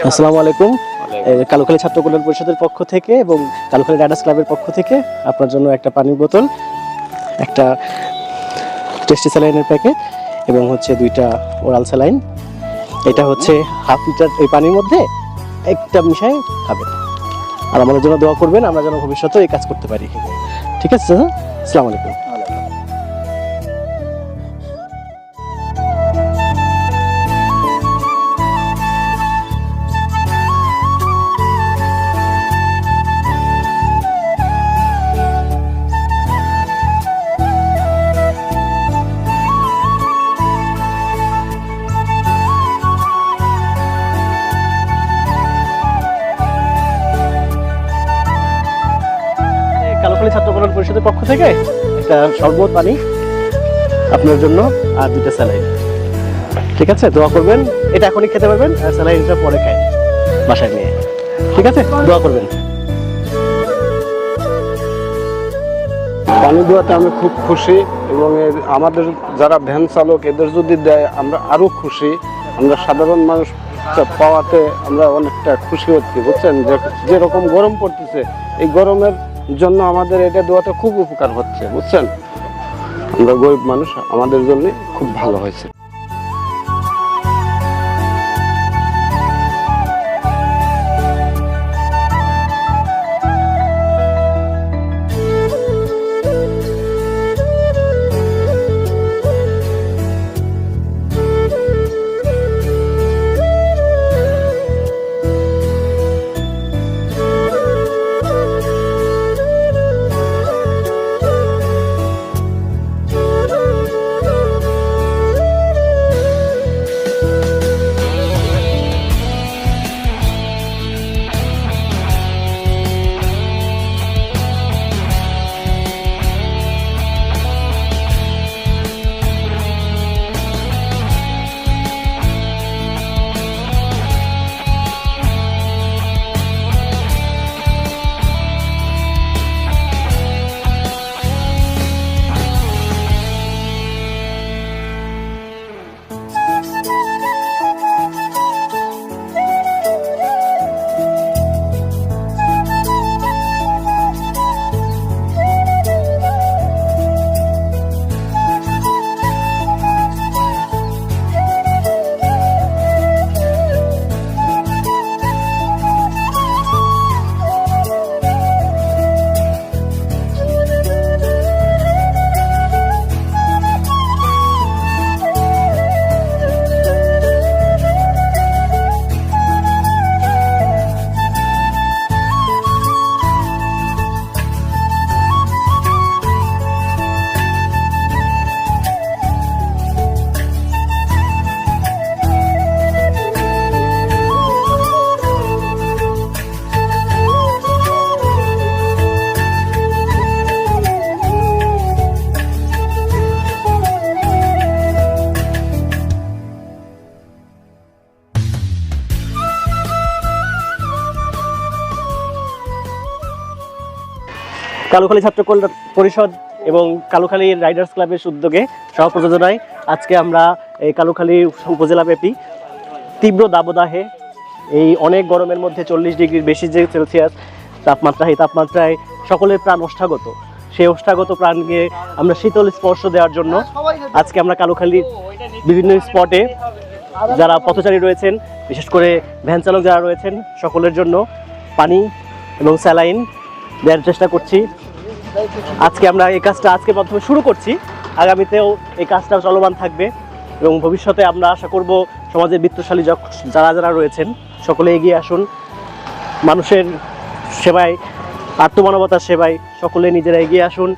আসসালামু আলাইকুম। কালুখালী ছাত্র কল্যাণ পরিষদের পক্ষ থেকে এবং কালুখালী রাইডার্স ক্লাবের পক্ষ থেকে আপনার জন্য একটা পানির বোতল, একটা টেস্টি স্যালাইনের প্যাকেট এবং হচ্ছে 2টা ওরাল স্যালাইন। এটা হচ্ছে হাফ লিটার এই পানির মধ্যে একটা মিশাই খাবেন, আর আমাদের জন্য দোয়া করবেন, আমরা যেন ভবিষ্যতে এই কাজ করতে পারি। ঠিক আছে স্যার, আসসালামু আলাইকুম। কালুখালী ছাত্র কল্যাণ পরিষদের পক্ষ থেকে একটা শরবত পানি আপনার জন্য আর 2টা স্যালাইন। ঠিক আছে, দোয়া করবেন। এটা এখনই খেতে পারবেন, আর স্যালাইনটা পরে খাই বাসায় নিয়ে। ঠিক আছে, দোয়া করবেন। পানি দেওয়াতে আমি খুব খুশি, এবং আমাদের যারা ভ্যান চালক এদের যদি দেয় আমরা আরও খুশি। আমরা সাধারণ মানুষ পাওয়াতে আমরা অনেকটা খুশি হচ্ছি, বুঝছেন। যেরকম গরম পড়তেছে, এই গরমের জন্য আমাদের এটা দেওয়াতে খুব উপকার হচ্ছে, বুঝছেন। আমরা গরিব মানুষ, আমাদের জন্য খুব ভালো হয়েছে। কালুখালী ছাত্র কল্যাণ পরিষদ এবং কালুখালী রাইডার্স ক্লাবের উদ্যোগে সহ-প্রযোজনায় আজকে আমরা এই কালুখালী উপজেলাব্যাপী তীব্র দাবদাহে, এই অনেক গরমের মধ্যে 40 ডিগ্রির বেশি যে সেলসিয়াস তাপমাত্রা, এই তাপমাত্রায় সকলের প্রাণ ওষ্ঠাগত। সেই ওষ্ঠাগত প্রাণকে আমরা শীতল স্পর্শ দেওয়ার জন্য আজকে আমরা কালুখালীর বিভিন্ন স্পটে যারা পথচারী রয়েছেন, বিশেষ করে ভ্যান চালক যারা রয়েছেন, সকলের জন্য পানি এবং স্যালাইন দেওয়ার চেষ্টা করছি। আজকে আমরা এই কাজটা আজকের মাধ্যমে শুরু করছি, আগামীতেও এই কাজটা চলমান থাকবে এবং ভবিষ্যতে আমরা আশা করব সমাজের বিত্তশালী যারা যারা রয়েছেন সকলে এগিয়ে আসুন, মানুষের সেবায়, আত্মমানবতার সেবায় সকলে নিজেরা এগিয়ে আসুন।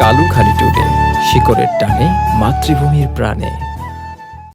কালুখালী টুডে, শিকড়ের টানে মাতৃভূমির প্রাণে।